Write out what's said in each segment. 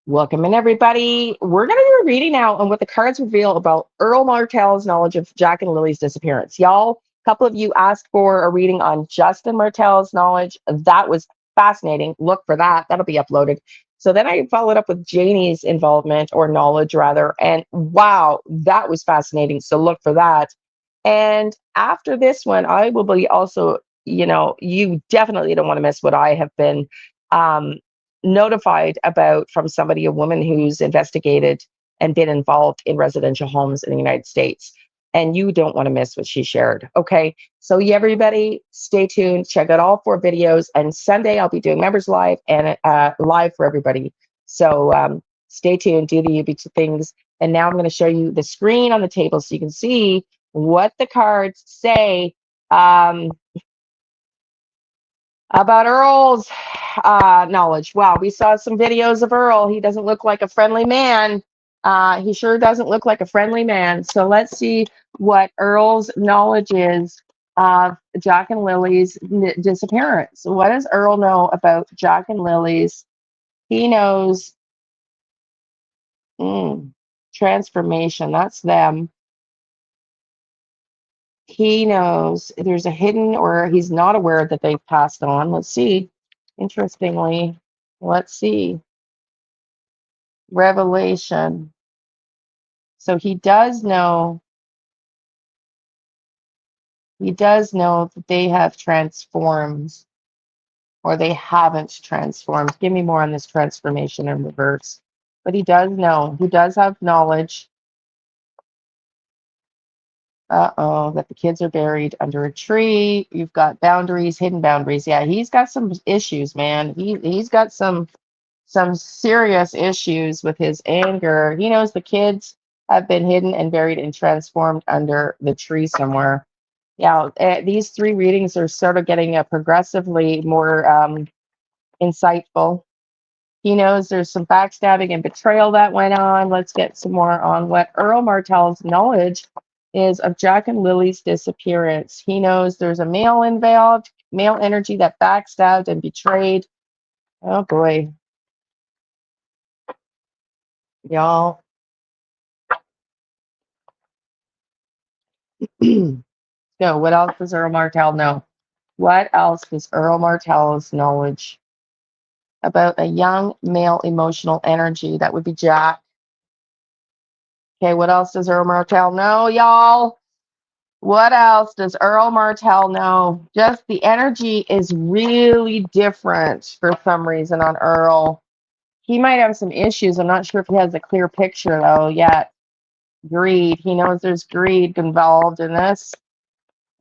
Welcome in, everybody. We're going to do a reading now on what the cards reveal about Earl Martell's knowledge of Jack and Lily's disappearance. Y'all, a couple of you asked for a reading on Justin Martell's knowledge. That was fascinating. Look for that. That'll be uploaded. So then I followed up with Janie's involvement or knowledge, rather. And wow, that was fascinating. So look for that. And after this one, I will be also, you definitely don't want to miss what I have been. Um, Notified about from somebody, a woman who's investigated and been involved in residential homes in the United States. And you don't want to miss what she shared. Okay. So, yeah, everybody, stay tuned. Check out all 4 videos. And Sunday, I'll be doing members live and live for everybody. So, stay tuned. Do the UB things. And now I'm going to show you the screen on the table so you can see what the cards say. About Earl's knowledge. Wow, we saw some videos of Earl. He doesn't look like a friendly man. He sure doesn't look like a friendly man. So let's see what Earl's knowledge is of Jack and Lily's disappearance. What does Earl know about Jack and Lily's? He knows transformation. That's them. He knows there's a hidden, or he's not aware that they've passed on. Let's see. Interestingly, let's see. Revelation. So he does know that they have transformed, or they haven't transformed. Give me more on this transformation in reverse. But he does know. He does have knowledge. That the kids are buried under a tree. You've got boundaries, hidden boundaries. Yeah, he's got some issues, man. He's got some serious issues with his anger. He knows the kids have been hidden and buried and transformed under the tree somewhere. Yeah, these 3 readings are sort of getting progressively more insightful. He knows there's some backstabbing and betrayal that went on. Let's get some more on what Earl Martell's knowledge is of Jack and Lily's disappearance. He knows there's a male involved, male energy that backstabbed and betrayed. Oh boy. Y'all. So what else does Earl Martell know? What else does Earl Martell's knowledge about a young male emotional energy? That would be Jack. Okay, what else does Earl Martell know, y'all? What else does Earl Martell know? Just the energy is really different for some reason on Earl. He might have some issues. I'm not sure if he has a clear picture, though, yet. Greed. He knows there's greed involved in this.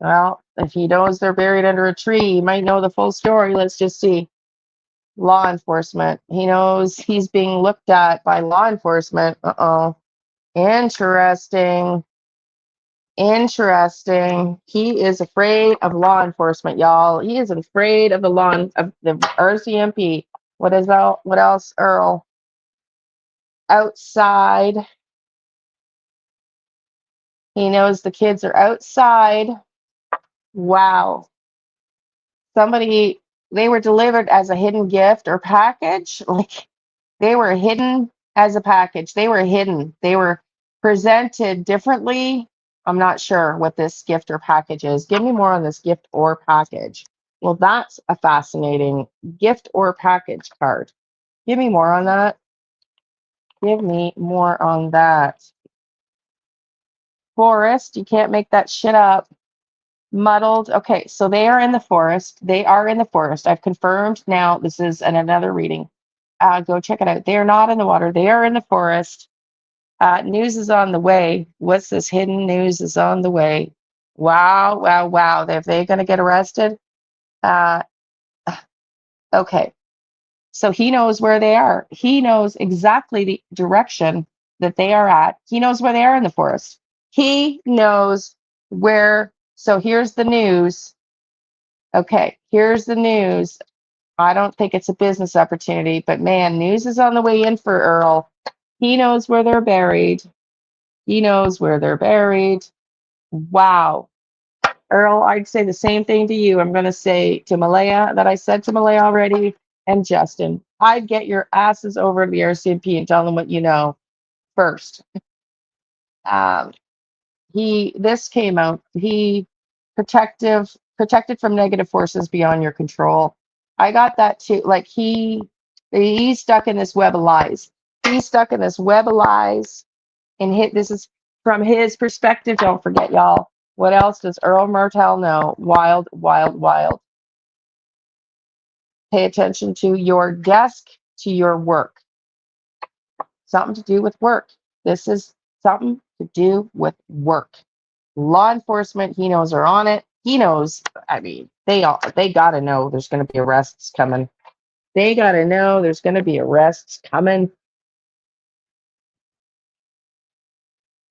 Well, if he knows they're buried under a tree, he might know the full story. Let's just see. Law enforcement. He knows he's being looked at by law enforcement. Uh-oh. Interesting. Interesting. He is afraid of law enforcement, y'all. He is afraid of the RCMP. What is that? What else, Earl? Outside. He knows the kids are outside. Wow. They were delivered as a hidden gift or package. Like they were hidden as a package. They were hidden. They were presented differently. I'm not sure what this gift or package is. Give me more on this gift or package. Well, that's a fascinating gift or package card. Give me more on that. Give me more on that. Forest, you can't make that shit up. Muddled. Okay, so they are in the forest. They are in the forest. I've confirmed now. This is another reading. Go check it out. They are not in the water. They are in the forest. News is on the way. What's this? Hidden news is on the way. Wow, wow, wow. Are they going to get arrested? Okay. So he knows where they are. He knows exactly the direction that they are at. He knows where they are in the forest. He knows where. So here's the news. Okay, here's the news. I don't think it's a business opportunity, but man, news is on the way in for Earl. He knows where they're buried. He knows where they're buried. Wow. Earl, I'd say the same thing to you. I'm going to say to Malaya that I said to Malaya already. and Justin. I'd get your asses over to the RCMP and tell them what you know first. Um, this came out. He protected from negative forces beyond your control. I got that too. Like he's stuck in this web of lies. He's stuck in this web of lies and this is from his perspective. Don't forget, y'all. What else does Earl Martell know? Wild, wild, wild. Pay attention to your desk, to your work. Something to do with work. This is something to do with work. Law enforcement, he knows, are on it. He knows. I mean, they gotta know there's going to be arrests coming. They gotta know there's going to be arrests coming.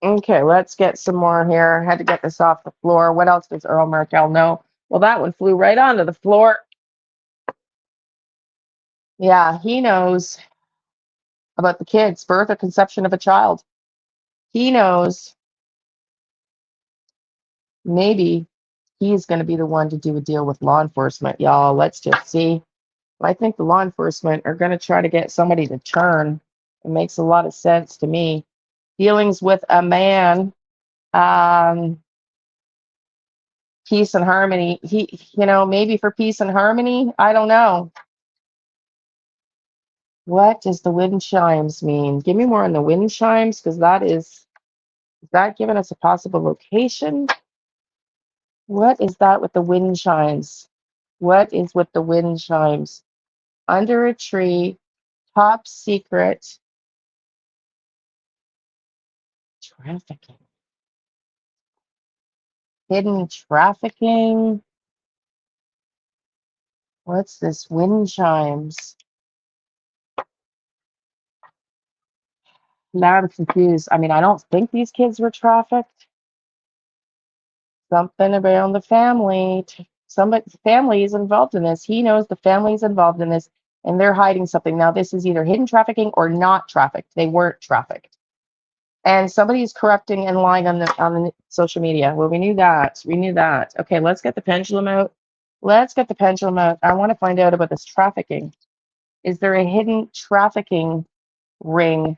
Okay, let's get some more here. I had to get this off the floor. What else does Earl Martell know? Well, that one flew right onto the floor. Yeah, he knows about the kids, birth or conception of a child. He knows maybe he's going to be the one to do a deal with law enforcement, y'all. Let's just see. I think the law enforcement are going to try to get somebody to turn. It makes a lot of sense to me. Dealings with a man, um, peace and harmony. Maybe for peace and harmony. I don't know. What does the wind chimes mean? Give me more on the wind chimes, because is that giving us a possible location? What is that with the wind chimes? What is with the wind chimes? Under a tree, top secret, trafficking. Hidden trafficking. What's this? Wind chimes. Now I'm confused. I mean, I don't think these kids were trafficked. Something around the family. Somebody, family is involved in this. He knows the family is involved in this, and they're hiding something. Now, this is either hidden trafficking or not trafficked. They weren't trafficked. And somebody is corrupting and lying on the social media. Well, we knew that. We knew that. Okay, let's get the pendulum out. Let's get the pendulum out. I want to find out about this trafficking. Is there a hidden trafficking ring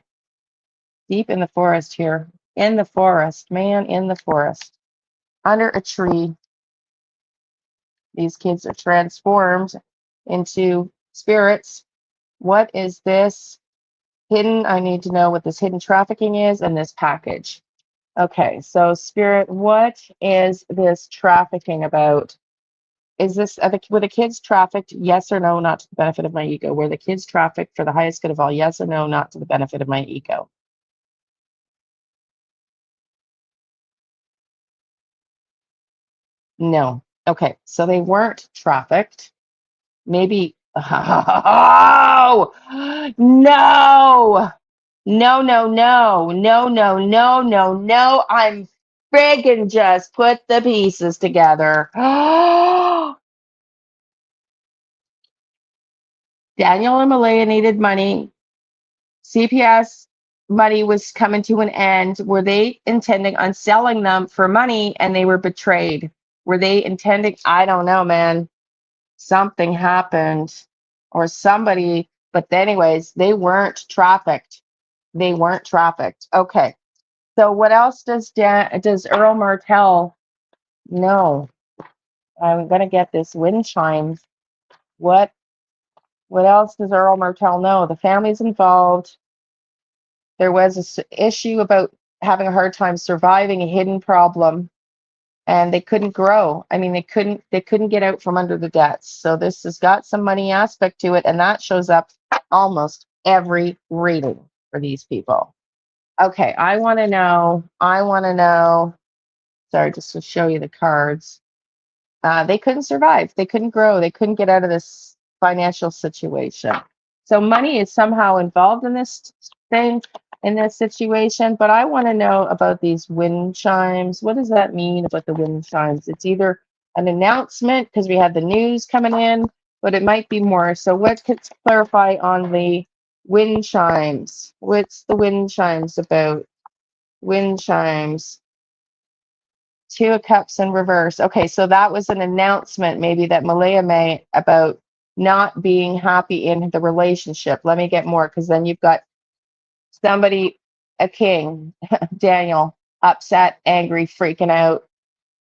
deep in the forest here? In the forest, man, in the forest. Under a tree, these kids are transformed into spirits. What is this hidden? I need to know what this hidden trafficking is and this package. Okay, so spirit, what is this trafficking about? Were the kids trafficked? Yes or no, not to the benefit of my ego? Were the kids trafficked for the highest good of all? Yes or no, not to the benefit of my ego? No. Okay, so they weren't trafficked. Maybe. Oh, no. No, no, no, no, no, no, no, no. I'm friggin' just put the pieces together. Daniel and Malaya needed money. CPS money was coming to an end. Were they intending on selling them for money and they were betrayed? Were they intending? I don't know, man. Something happened or somebody, but anyways, they weren't trafficked. They weren't trafficked. Okay. So what else does Earl Martell know? I'm gonna get this wind chimes. What what else does Earl Martell know? The family's involved. There was an issue about having a hard time surviving a hidden problem, and they couldn't grow. I mean, they couldn't get out from under the debts. So this has got some money aspect to it, and that shows up almost every reading for these people. Okay, I want to know. Sorry, just to show you the cards. They couldn't survive. They couldn't grow. They couldn't get out of this financial situation. So money is somehow involved in this thing, in this situation. But I want to know about these wind chimes. What does that mean about the wind chimes? It's either an announcement because we had the news coming in, but it might be more. So what could clarify on the wind chimes? What's the wind chimes about? Wind chimes. Two of Cups in reverse. Okay, so that was an announcement maybe that Malaya made about not being happy in the relationship. Let me get more, because then you've got somebody, a king, Daniel, upset, angry, freaking out,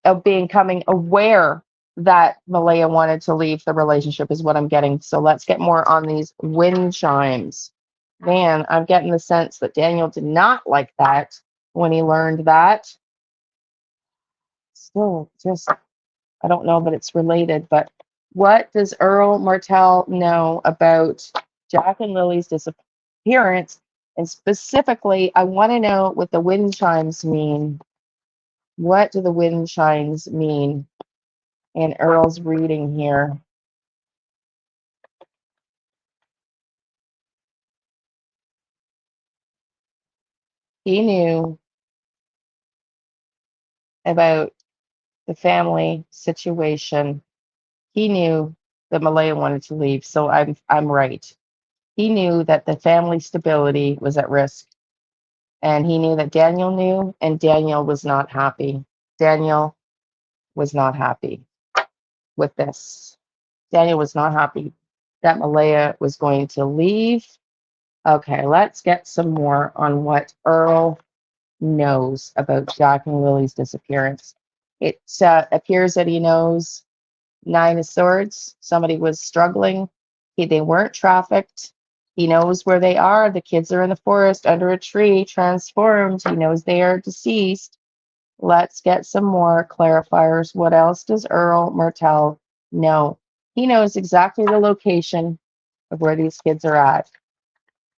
of becoming aware that Malaya wanted to leave the relationship is what I'm getting. So let's get more on these wind chimes. Man, I'm getting the sense that Daniel did not like that when he learned that. Still, just, I don't know that it's related, but what does Earl Martell know about Jack and Lily's disappearance? And specifically, I want to know what the wind chimes mean. What do the wind chimes mean in Earl's reading here? He knew about the family situation. He knew that Malaya wanted to leave, so I'm right. He knew that the family stability was at risk, and he knew that Daniel knew, and Daniel was not happy. Daniel was not happy with this. Daniel was not happy that Malaya was going to leave. Okay, let's get some more on what Earl knows about Jack and Lily's disappearance. It appears that he knows Nine of Swords. Somebody was struggling. They weren't trafficked. He knows where they are. The kids are in the forest under a tree, transformed. He knows they are deceased. Let's get some more clarifiers. What else does Earl Martell know? He knows exactly the location of where these kids are at.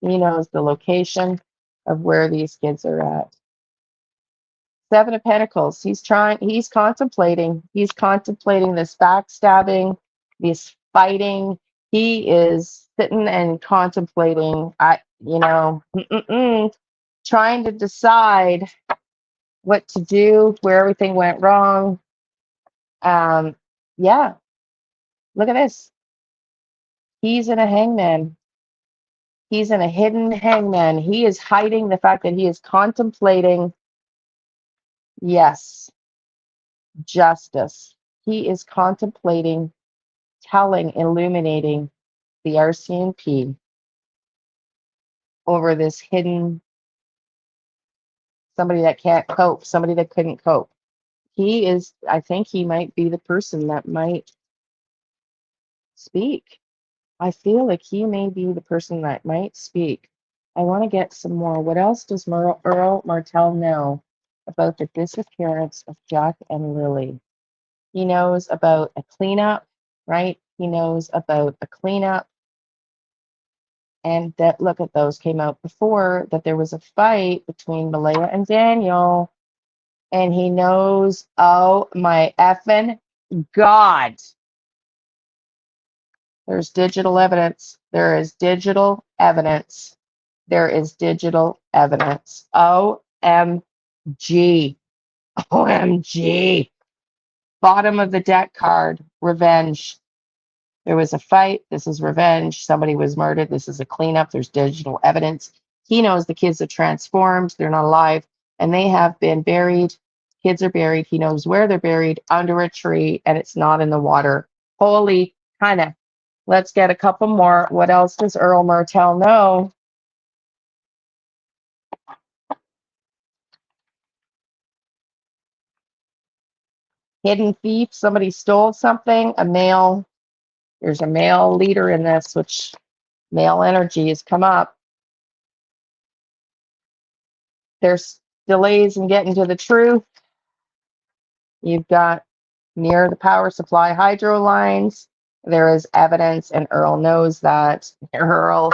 He knows the location of where these kids are at. Seven of Pentacles. He's contemplating this backstabbing, this fighting. He is sitting and contemplating, trying to decide what to do, where everything went wrong. Yeah, look at this. He's in a hangman. He's in a hidden hangman. He is hiding the fact that he is contemplating, yes, justice. He is contemplating, telling, illuminating the RCMP over this hidden somebody that can't cope, somebody that couldn't cope. I think he might be the person that might speak. I feel like he may be the person that might speak. I want to get some more. What else does Earl Martell know about the disappearance of Jack and Lily? He knows about a cleanup, right? He knows about a cleanup. And that, look at those, came out before, that there was a fight between Malaya and Daniel. And he knows, oh my effing God. There's digital evidence. There is digital evidence. There is digital evidence. OMG. OMG. Bottom of the deck card, revenge. There was a fight. This is revenge. Somebody was murdered. This is a cleanup. There's digital evidence. He knows the kids are transformed. They're not alive. And they have been buried. Kids are buried. He knows where they're buried, under a tree, and it's not in the water. Holy kind of. Let's get a couple more. What else does Earl Martell know? Hidden thief. Somebody stole something. A male. There's a male leader in this, which male energy has come up. There's delays in getting to the truth. You've got near the power supply hydro lines. There is evidence, and Earl knows that. Earl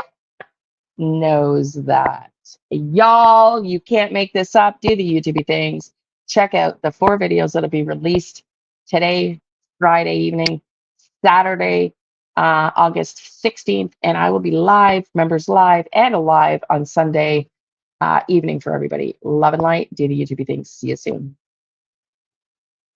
knows that. Y'all, you can't make this up. Do the YouTube things. Check out the 4 videos that'll be released today, Friday evening, Saturday, August 16th, and I will be live, members live, and alive on Sunday evening for everybody. Love and light. Do the YouTube things. See you soon.